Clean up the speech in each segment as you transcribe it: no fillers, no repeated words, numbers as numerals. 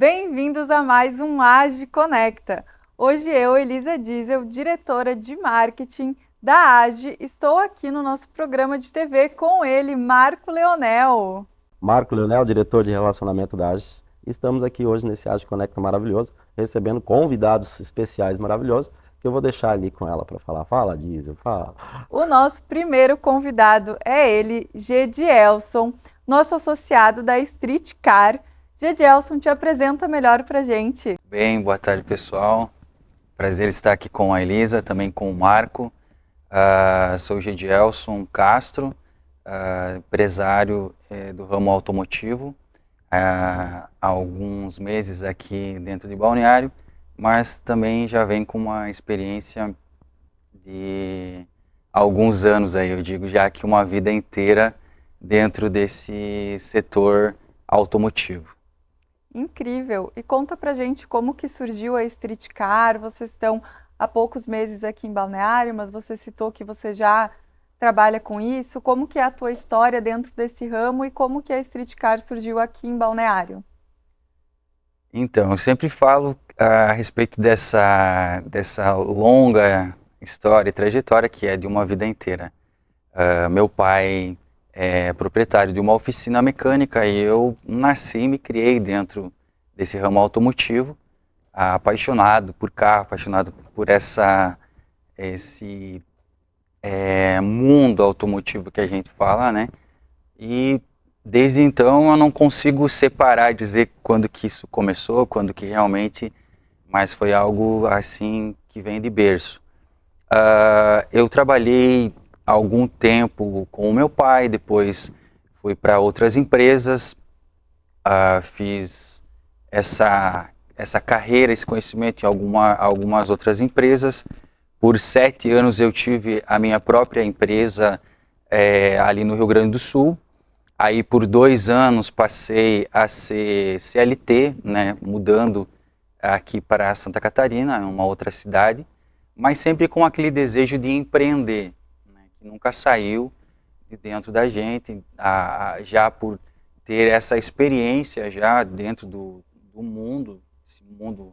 Bem-vindos a mais um AGE Conecta. Hoje eu, Elisa Diesel, diretora de marketing da AGE, estou aqui no nosso programa de TV com ele, Marco Leonel. Marco Leonel, diretor de relacionamento da AGE. Estamos aqui hoje nesse AGE Conecta maravilhoso, recebendo convidados especiais maravilhosos, que eu vou deixar ali com ela para falar. Fala, Diesel, fala. O nosso primeiro convidado é ele, Gedielson, nosso associado da Street Car. Gedielson, te apresenta melhor pra gente. Bem, boa tarde, pessoal. Prazer estar aqui com a Elisa, também com o Marco. Sou Gedielson Castro, empresário do ramo automotivo. Há alguns meses aqui dentro de Balneário, mas também já vem com uma experiência de alguns anos aí, eu digo já que uma vida inteira dentro desse setor automotivo. Incrível! E conta pra gente como que surgiu a Street Car. Vocês estão há poucos meses aqui em Balneário, mas você citou que você já trabalha com isso. Como que é a tua história dentro desse ramo e como que a Street Car surgiu aqui em Balneário? Então, eu sempre falo a respeito dessa longa história e trajetória que é de uma vida inteira. Meu pai é proprietário de uma oficina mecânica e eu nasci e me criei dentro desse ramo automotivo, apaixonado por carro, apaixonado por esse mundo automotivo que a gente fala, né? E desde então eu não consigo separar, dizer quando que isso começou, quando que realmente, mas foi algo assim que vem de berço. Eu trabalhei algum tempo com o meu pai, depois fui para outras empresas, fiz essa carreira, esse conhecimento em algumas outras empresas. Por 7 anos eu tive a minha própria empresa ali no Rio Grande do Sul. Aí por 2 anos passei a ser CLT, né, mudando aqui para Santa Catarina, uma outra cidade, mas sempre com aquele desejo de empreender, né, que nunca saiu de dentro da gente, já por ter essa experiência já dentro do mundo, esse mundo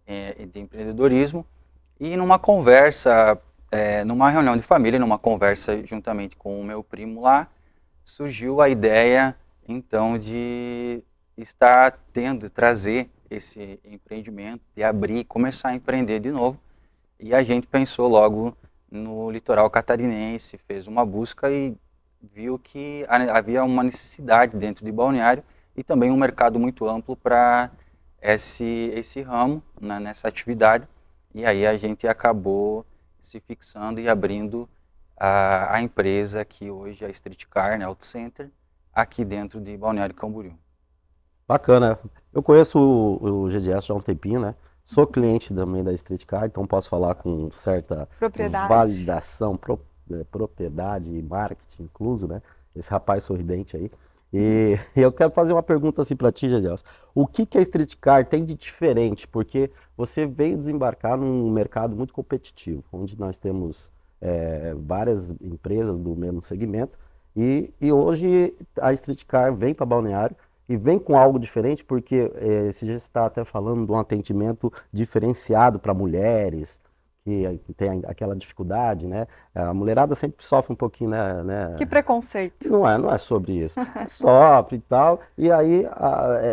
de empreendedorismo. E numa conversa, numa reunião de família, numa conversa juntamente com o meu primo lá, surgiu a ideia, então, de trazer esse empreendimento, de abrir, começar a empreender de novo. E a gente pensou logo no litoral catarinense, fez uma busca e viu que havia uma necessidade dentro de Balneário e também um mercado muito amplo para esse ramo, né, nessa atividade. E aí a gente acabou se fixando e abrindo a empresa que hoje é a Street Car, né, Auto Center, aqui dentro de Balneário Camboriú. Bacana. Eu conheço o GDS já há um tempinho, né? Sou cliente também da Street Car, então posso falar com certa validação, propriedade e marketing incluso, né? Esse rapaz sorridente aí. E eu quero fazer uma pergunta assim para ti, Gedelson. O que a Street Car tem de diferente? Porque você veio desembarcar num mercado muito competitivo, onde nós temos várias empresas do mesmo segmento, e hoje a Street Car vem para Balneário e vem com algo diferente, porque você já está até falando de um atendimento diferenciado para mulheres, que tem aquela dificuldade, né? A mulherada sempre sofre um pouquinho, né? Que preconceito. Não é sobre isso. Sofre e tal, e aí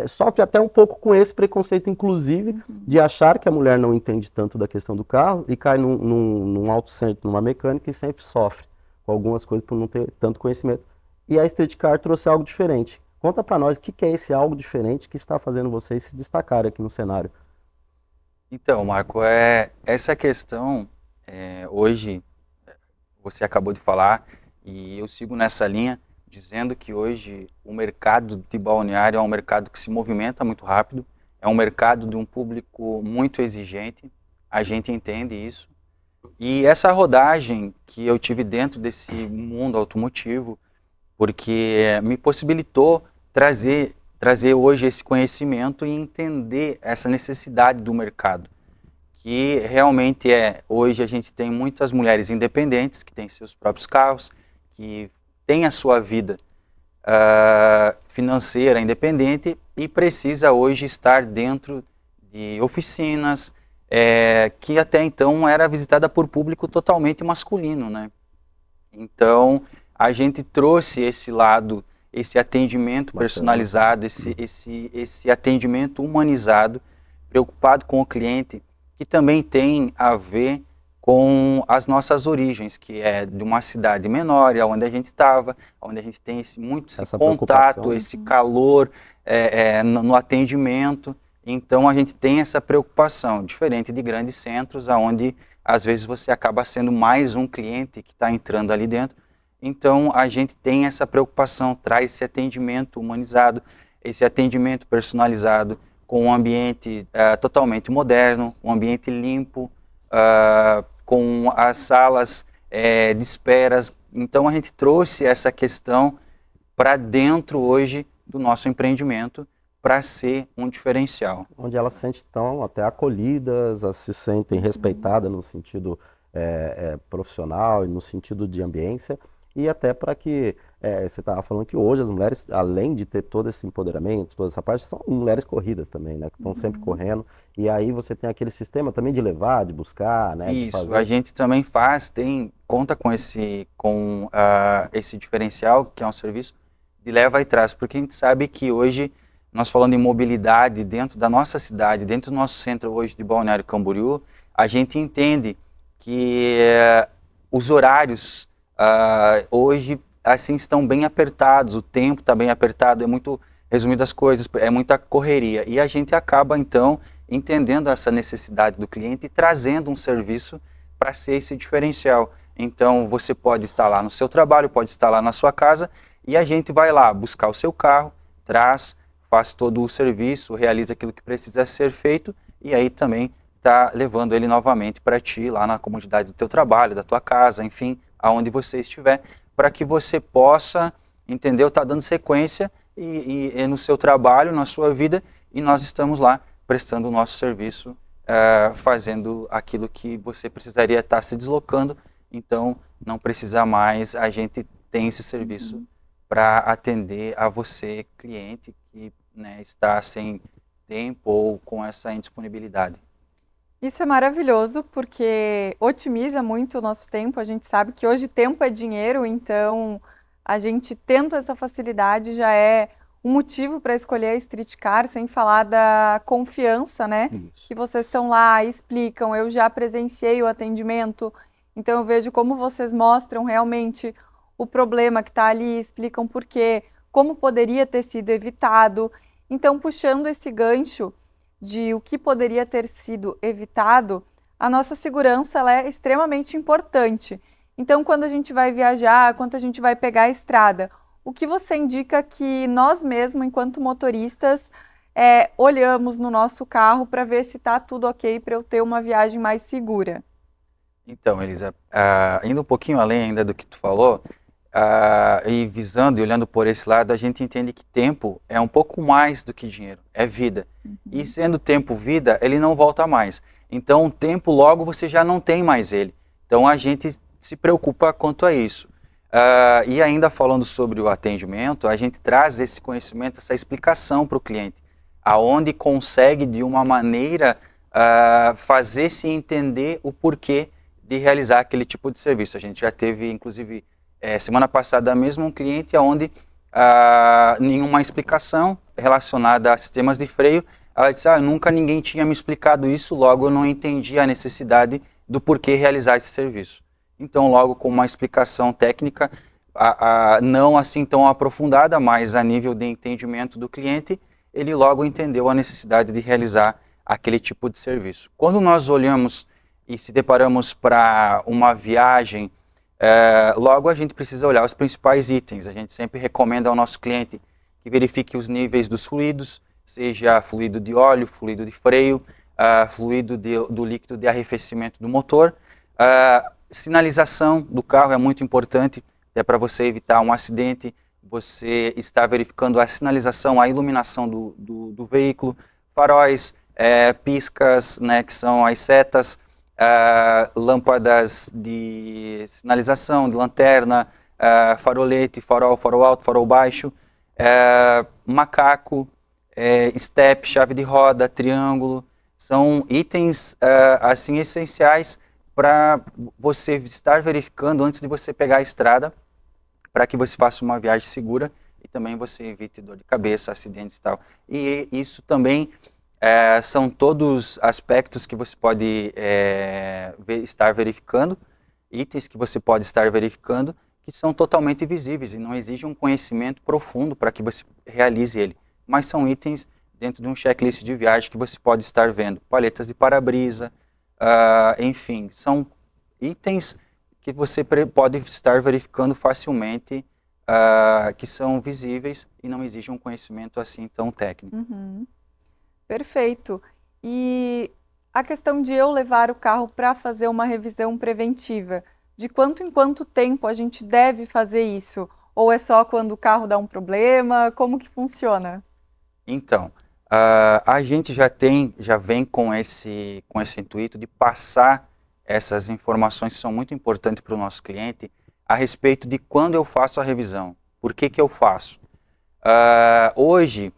sofre até um pouco com esse preconceito, inclusive, de achar que a mulher não entende tanto da questão do carro e cai num auto center, numa mecânica, e sempre sofre com algumas coisas por não ter tanto conhecimento. E a Street Car trouxe algo diferente. Conta para nós o que é esse algo diferente que está fazendo vocês se destacarem aqui no cenário. Então, Marco, essa questão, hoje, você acabou de falar, e eu sigo nessa linha, dizendo que hoje o mercado de balneário é um mercado que se movimenta muito rápido, é um mercado de um público muito exigente, a gente entende isso. E essa rodagem que eu tive dentro desse mundo automotivo, porque me possibilitou trazer hoje esse conhecimento e entender essa necessidade do mercado, que realmente hoje a gente tem muitas mulheres independentes, que têm seus próprios carros, que têm a sua vida financeira independente e precisa hoje estar dentro de oficinas que até então era visitada por público totalmente masculino, né? Então, a gente trouxe esse lado, esse atendimento personalizado, esse atendimento humanizado, preocupado com o cliente, que também tem a ver com as nossas origens, que é de uma cidade menor, onde a gente estava, onde a gente tem esse contato, esse calor no atendimento. Então, a gente tem essa preocupação, diferente de grandes centros, onde às vezes você acaba sendo mais um cliente que está entrando ali dentro. Então, a gente tem essa preocupação, traz esse atendimento humanizado, esse atendimento personalizado, com um ambiente totalmente moderno, um ambiente limpo, com as salas de esperas. Então, a gente trouxe essa questão para dentro hoje do nosso empreendimento, para ser um diferencial. Onde elas se sentem tão até acolhidas, elas se sentem respeitadas no sentido profissional e no sentido de ambiência, e até para que, você estava falando que hoje as mulheres, além de ter todo esse empoderamento, toda essa parte, são mulheres corridas também, né, que estão sempre correndo, e aí você tem aquele sistema também de levar, de buscar, né, Isso, de fazer. a gente também conta com esse diferencial, que é um serviço de leva e traz, porque a gente sabe que hoje, nós falando em mobilidade dentro da nossa cidade, dentro do nosso centro hoje de Balneário Camboriú, a gente entende que os horários hoje assim estão bem apertados, o tempo está bem apertado, é muito resumido as coisas, é muita correria. E a gente acaba, então, entendendo essa necessidade do cliente e trazendo um serviço para ser esse diferencial. Então, você pode estar lá no seu trabalho, pode estar lá na sua casa, e a gente vai lá buscar o seu carro, faz todo o serviço, realiza aquilo que precisa ser feito, e aí também está levando ele novamente para ti, lá na comunidade do teu trabalho, da tua casa, enfim, aonde você estiver, para que você possa, entendeu, tá dando sequência e no seu trabalho, na sua vida, e nós estamos lá prestando o nosso serviço, fazendo aquilo que você precisaria estar se deslocando, então não precisa mais, a gente tem esse serviço para atender a você, cliente, que está sem tempo ou com essa indisponibilidade. Isso é maravilhoso porque otimiza muito o nosso tempo. A gente sabe que hoje tempo é dinheiro, então a gente tendo essa facilidade já é um motivo para escolher a Street Car, sem falar da confiança, né? Isso. Que vocês estão lá, explicam, eu já presenciei o atendimento, então eu vejo como vocês mostram realmente o problema que está ali, explicam por quê, como poderia ter sido evitado. Então, puxando esse gancho de o que poderia ter sido evitado, a nossa segurança ela é extremamente importante. Então, quando a gente vai viajar, quando a gente vai pegar a estrada, o que você indica que nós mesmos, enquanto motoristas, olhamos no nosso carro para ver se está tudo ok para eu ter uma viagem mais segura? Então, Elisa, indo um pouquinho além ainda do que tu falou, e visando e olhando por esse lado, a gente entende que tempo é um pouco mais do que dinheiro, é vida. E sendo tempo vida, ele não volta mais. Então, o tempo logo você já não tem mais ele. Então, a gente se preocupa quanto a isso. E ainda falando sobre o atendimento, a gente traz esse conhecimento, essa explicação para o cliente, aonde consegue de uma maneira fazer-se entender o porquê de realizar aquele tipo de serviço. A gente já teve, inclusive, semana passada mesmo, um cliente onde nenhuma explicação relacionada a sistemas de freio, ela disse, nunca ninguém tinha me explicado isso, logo eu não entendi a necessidade do porquê realizar esse serviço. Então, logo com uma explicação técnica, não assim tão aprofundada, mas a nível de entendimento do cliente, ele logo entendeu a necessidade de realizar aquele tipo de serviço. Quando nós olhamos e se deparamos para uma viagem, logo a gente precisa olhar os principais itens. A gente sempre recomenda ao nosso cliente que verifique os níveis dos fluidos, seja fluido de óleo, fluido de freio, fluido do líquido de arrefecimento do motor. Sinalização do carro é muito importante, é para você evitar um acidente, você está verificando a sinalização, a iluminação do veículo, faróis, piscas, né, que são as setas, lâmpadas de sinalização, de lanterna, farolete, farol alto, farol baixo, macaco, step, chave de roda, triângulo, são itens assim essenciais para você estar verificando antes de você pegar a estrada, para que você faça uma viagem segura e também você evite dor de cabeça, acidentes e tal. E isso também são todos aspectos que você pode estar verificando, itens que você pode estar verificando, que são totalmente visíveis e não exige um conhecimento profundo para que você realize ele. Mas são itens dentro de um checklist de viagem que você pode estar vendo. Paletas de para-brisa, enfim, são itens que você pode estar verificando facilmente, que são visíveis e não exigem um conhecimento assim tão técnico. Uhum. Perfeito. E a questão de eu levar o carro para fazer uma revisão preventiva, de quanto em quanto tempo a gente deve fazer isso? Ou é só quando o carro dá um problema? Como que funciona? Então, a gente já vem com esse intuito de passar essas informações que são muito importantes para o nosso cliente a respeito de quando eu faço a revisão. Por que eu faço? Hoje,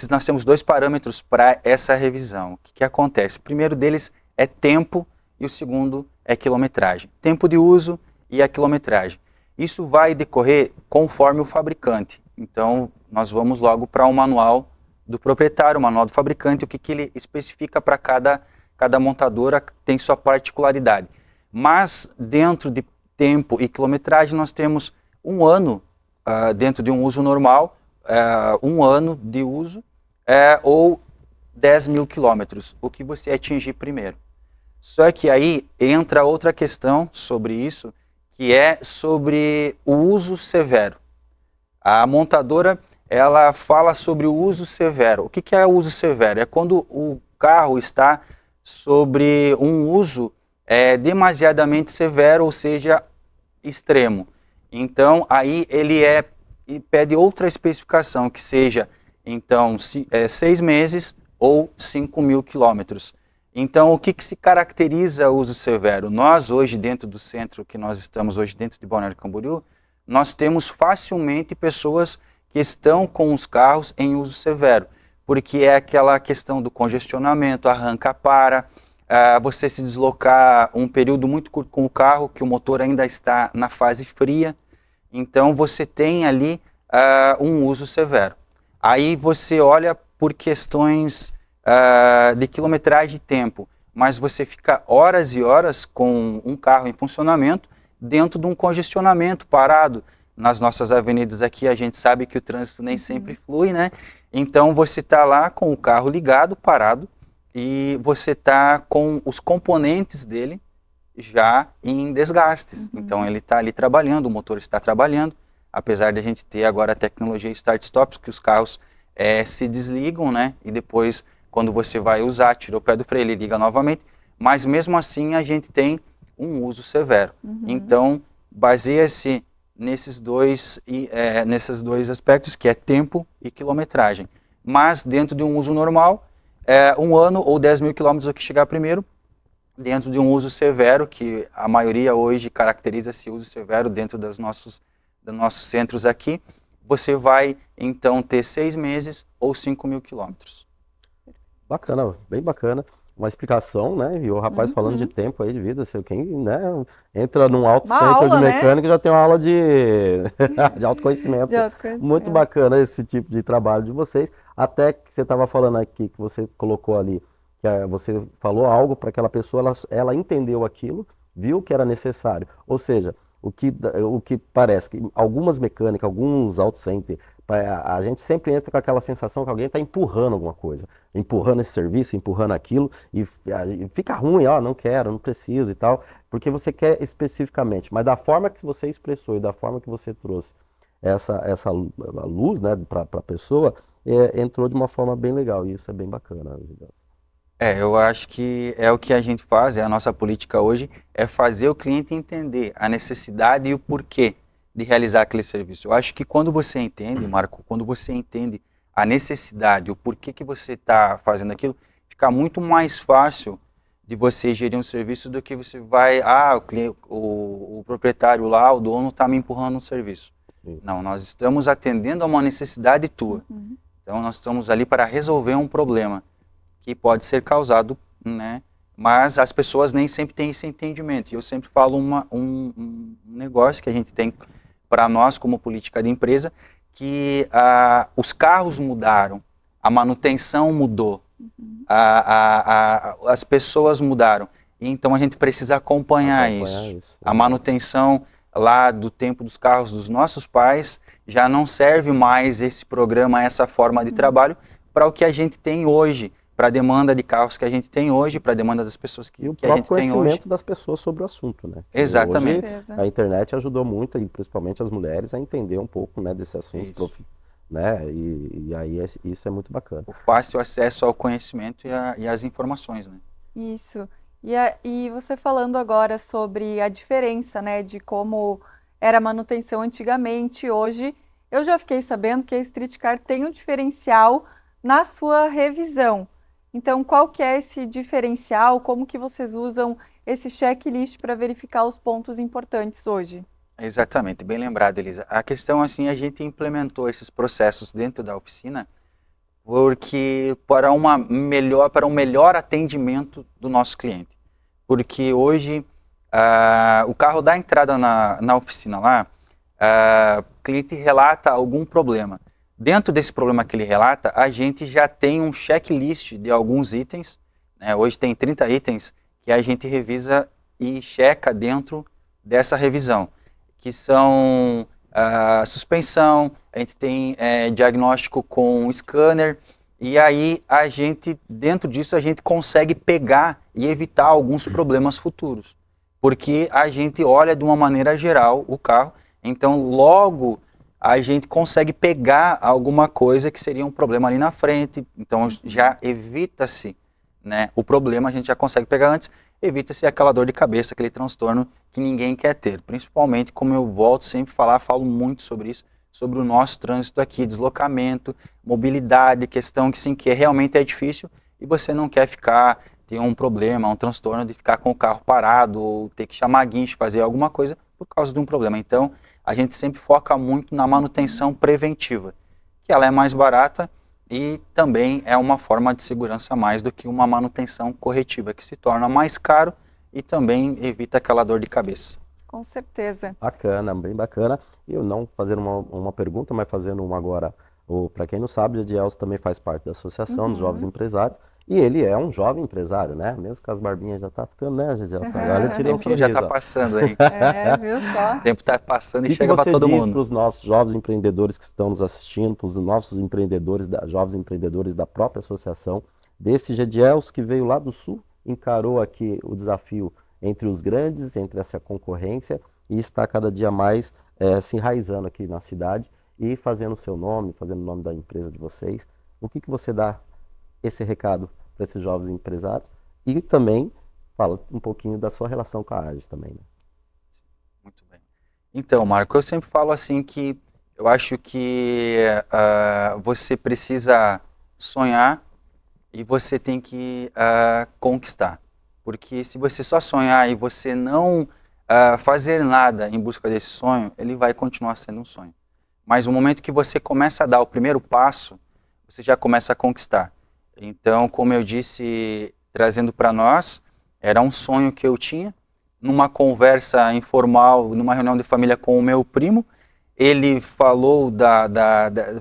nós temos 2 parâmetros para essa revisão. O que acontece? O primeiro deles é tempo e o segundo é quilometragem. Tempo de uso e a quilometragem. Isso vai decorrer conforme o fabricante. Então, nós vamos logo para o manual do proprietário, o manual do fabricante, o que ele especifica para cada montadora, tem sua particularidade. Mas, dentro de tempo e quilometragem, nós temos 1 ano dentro de um uso normal, 1 ano de uso, ou 10 mil quilômetros, o que você atingir primeiro. Só que aí entra outra questão sobre isso, que é sobre o uso severo. A montadora, ela fala sobre o uso severo. O que é o uso severo? É quando o carro está sobre um uso demasiadamente severo, ou seja, extremo. Então, aí ele pede outra especificação, que seja, então, 6 meses ou 5 mil quilômetros. Então, o que se caracteriza o uso severo? Nós, hoje, dentro do centro que nós estamos hoje, dentro de Balneário Camboriú, nós temos facilmente pessoas que estão com os carros em uso severo, porque é aquela questão do congestionamento, arranca, para, você se deslocar um período muito curto com o carro, que o motor ainda está na fase fria, então você tem ali um uso severo. Aí você olha por questões de quilometragem e tempo, mas você fica horas e horas com um carro em funcionamento dentro de um congestionamento parado. Nas nossas avenidas aqui a gente sabe que o trânsito nem sempre flui, né? Então você está lá com o carro ligado, parado, e você está com os componentes dele já em desgastes. Então ele está ali trabalhando, o motor está trabalhando, apesar de a gente ter agora a tecnologia start-stop, que os carros se desligam, né? E depois, quando você vai usar, tira o pé do freio, ele liga novamente, mas mesmo assim a gente tem um uso severo. Então, baseia-se nesses dois aspectos, que é tempo e quilometragem. Mas dentro de um uso normal, 1 ano ou 10 mil quilômetros é o que chegar primeiro. Dentro de um uso severo, que a maioria hoje caracteriza esse uso severo dentro dos nossos centros aqui, você vai então ter 6 meses ou 5 mil quilômetros. Bacana, bem bacana. Uma explicação, né? E o rapaz falando de tempo aí de vida, quem, né, entra num auto center de mecânica, já tem uma aula de autoconhecimento. Muito bacana esse tipo de trabalho de vocês. Até que você estava falando aqui, que você colocou ali, que você falou algo para aquela pessoa, ela entendeu aquilo, viu que era necessário. Ou seja, o que parece que algumas mecânicas, alguns auto center, a gente sempre entra com aquela sensação que alguém está empurrando alguma coisa, empurrando esse serviço, empurrando aquilo, e fica ruim, não quero, não preciso e tal, porque você quer especificamente, mas da forma que você expressou e da forma que você trouxe essa luz, né, para a pessoa, entrou de uma forma bem legal, e isso é bem bacana. Eu acho que é o que a gente faz, a nossa política hoje, é fazer o cliente entender a necessidade e o porquê de realizar aquele serviço. Eu acho que quando você entende, Marco, quando você entende a necessidade, o porquê que você está fazendo aquilo, fica muito mais fácil de você gerir um serviço do que você vai, o proprietário lá, o dono está me empurrando um serviço. Sim. Não, nós estamos atendendo a uma necessidade tua. Então nós estamos ali para resolver um problema que pode ser causado, né? Mas as pessoas nem sempre têm esse entendimento. E eu sempre falo um negócio que a gente tem para nós como política de empresa, que os carros mudaram, a manutenção mudou, as pessoas mudaram. Então a gente precisa acompanhar isso. A manutenção lá do tempo dos carros dos nossos pais já não serve mais esse programa, essa forma de trabalho para o que a gente tem hoje, para a demanda de carros que a gente tem hoje, para a demanda das pessoas que a gente tem hoje. E o próprio conhecimento das pessoas sobre o assunto, né? Exatamente. Hoje, a internet ajudou muito, e principalmente as mulheres, a entender um pouco, né, desse assunto, né? E aí isso é muito bacana. O fácil acesso ao conhecimento e às informações, né? Isso. E você falando agora sobre a diferença, né, de como era a manutenção antigamente, hoje, eu já fiquei sabendo que a Street Car tem um diferencial na sua revisão. Então, qual que é esse diferencial? Como que vocês usam esse checklist para verificar os pontos importantes hoje? Exatamente, bem lembrado, Elisa. A questão, assim, a gente implementou esses processos dentro da oficina porque para um melhor atendimento do nosso cliente. Porque hoje, o carro dá entrada na oficina lá, o cliente relata algum problema. Dentro desse problema que ele relata, a gente já tem um checklist de alguns itens, né? Hoje tem 30 itens que a gente revisa e checa dentro dessa revisão, que são suspensão, a gente tem diagnóstico com scanner, e aí a gente, dentro disso, a gente consegue pegar e evitar alguns problemas futuros, porque a gente olha de uma maneira geral o carro, então logo a gente consegue pegar alguma coisa que seria um problema ali na frente, então já evita-se, né, o problema, a gente já consegue pegar antes, evita-se aquela dor de cabeça, aquele transtorno que ninguém quer ter, principalmente, como eu volto sempre a falar, falo muito sobre isso, sobre o nosso trânsito aqui, deslocamento, mobilidade, questão que sim, que realmente é difícil e você não quer ter um problema, um transtorno de ficar com o carro parado ou ter que chamar guincho, fazer alguma coisa por causa de um problema. Então, a gente sempre foca muito na manutenção preventiva, que ela é mais barata e também é uma forma de segurança a mais do que uma manutenção corretiva, que se torna mais caro e também evita aquela dor de cabeça. Com certeza. Bacana, bem bacana. E eu não fazendo uma pergunta, mas fazendo uma agora. Para quem não sabe, o Jedielson também faz parte da Associação dos Jovens Empresários. E ele é um jovem empresário, né? Mesmo que as barbinhas já tá ficando, né, Jedielson? Agora ele tirou um sorriso. Já tá passando aí. Viu só? O tempo tá passando e chega para todo mundo. O que você diz para os nossos jovens empreendedores que estão nos assistindo, para os nossos empreendedores, jovens empreendedores da própria associação, desse Jedielson que veio lá do Sul, encarou aqui o desafio entre os grandes, entre essa concorrência, e está cada dia mais se enraizando aqui na cidade e fazendo o seu nome, fazendo o nome da empresa de vocês. O que você dá esse recado para esses jovens empresários? E também fala um pouquinho da sua relação com a AGE também, né? Muito bem. Então, Marco, eu sempre falo assim que eu acho que você precisa sonhar e você tem que conquistar. Porque se você só sonhar e você não fazer nada em busca desse sonho, ele vai continuar sendo um sonho. Mas no momento que você começa a dar o primeiro passo, você já começa a conquistar. Então, como eu disse, trazendo para nós, era um sonho que eu tinha, numa conversa informal, numa reunião de família com o meu primo, ele falou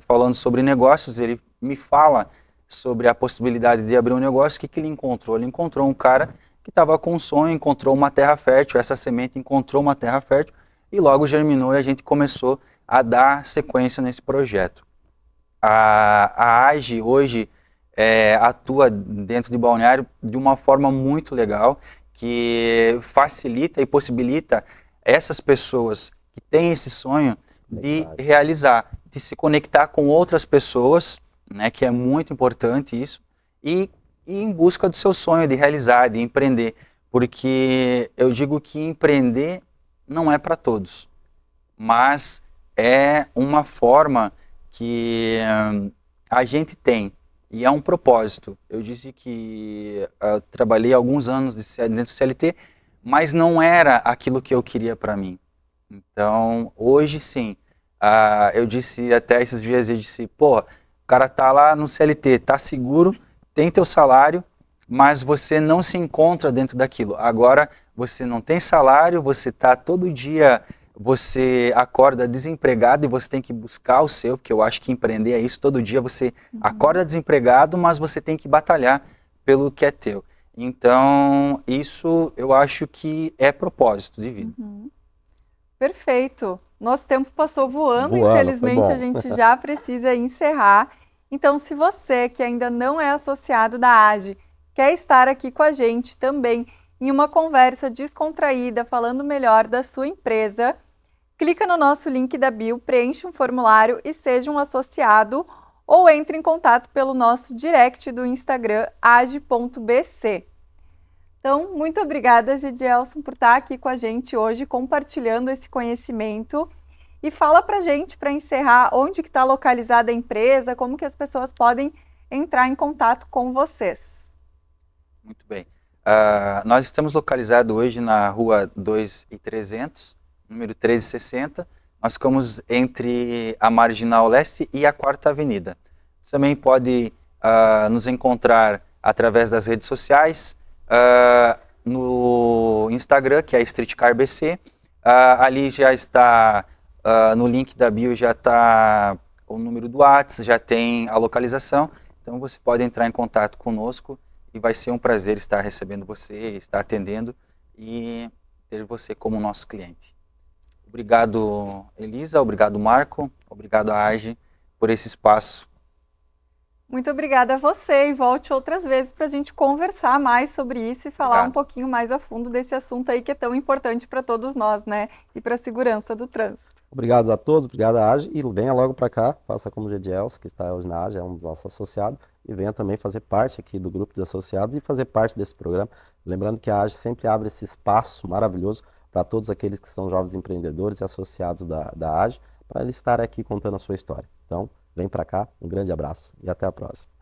falando sobre negócios, ele me fala sobre a possibilidade de abrir um negócio. O que ele encontrou? Ele encontrou um cara que estava com um sonho, encontrou uma terra fértil, essa semente encontrou uma terra fértil e logo germinou e a gente começou a dar sequência nesse projeto. A AGE hoje atua dentro de Balneário de uma forma muito legal, que facilita e possibilita essas pessoas que têm esse sonho de realizar, de se conectar com outras pessoas, né, que é muito importante isso, e em busca do seu sonho de realizar, de empreender, porque eu digo que empreender não é para todos, mas é uma forma que a gente tem e é um propósito. Eu disse que trabalhei alguns anos dentro do CLT, mas não era aquilo que eu queria para mim. Então, hoje sim, eu disse até esses dias, eu disse, pô, cara tá lá no CLT, tá seguro, tem teu salário, mas você não se encontra dentro daquilo. Agora, você não tem salário, você tá todo dia, você acorda desempregado e você tem que buscar o seu, porque eu acho que empreender é isso, todo dia você acorda desempregado, mas você tem que batalhar pelo que é teu. Então, isso eu acho que é propósito de vida. Perfeito. Nosso tempo passou voando, infelizmente a gente já precisa encerrar. Então, se você que ainda não é associado da AGE, quer estar aqui com a gente também em uma conversa descontraída, falando melhor da sua empresa, clica no nosso link da bio, preenche um formulário e seja um associado, ou entre em contato pelo nosso direct do Instagram, age.bc. Então, muito obrigada, Gedielson, por estar aqui com a gente hoje, compartilhando esse conhecimento. E fala pra gente, para encerrar, onde que está localizada a empresa, como que as pessoas podem entrar em contato com vocês. Muito bem. Nós estamos localizados hoje na rua 2.300, número 1360. Nós ficamos entre a Marginal Leste e a 4ª Avenida. Você também pode nos encontrar através das redes sociais, no Instagram, que é Streetcar BC. Ali já está, no link da bio já está o número do WhatsApp, já tem a localização. Então você pode entrar em contato conosco e vai ser um prazer estar recebendo você, estar atendendo e ter você como nosso cliente. Obrigado, Elisa, obrigado, Marco, obrigado a AGE por esse espaço. Muito obrigada a você e volte outras vezes para a gente conversar mais sobre isso e falar um pouquinho mais a fundo desse assunto aí que é tão importante para todos nós, né? E para a segurança do trânsito. Obrigado a todos, obrigado a AGE e venha logo para cá, faça como o Gedielson, que está hoje na AGE, é um dos nossos associados, e venha também fazer parte aqui do grupo de associados e fazer parte desse programa. Lembrando que a AGE sempre abre esse espaço maravilhoso para todos aqueles que são jovens empreendedores e associados da AGE, para eles estarem aqui contando a sua história. Então, vem para cá, um grande abraço e até a próxima.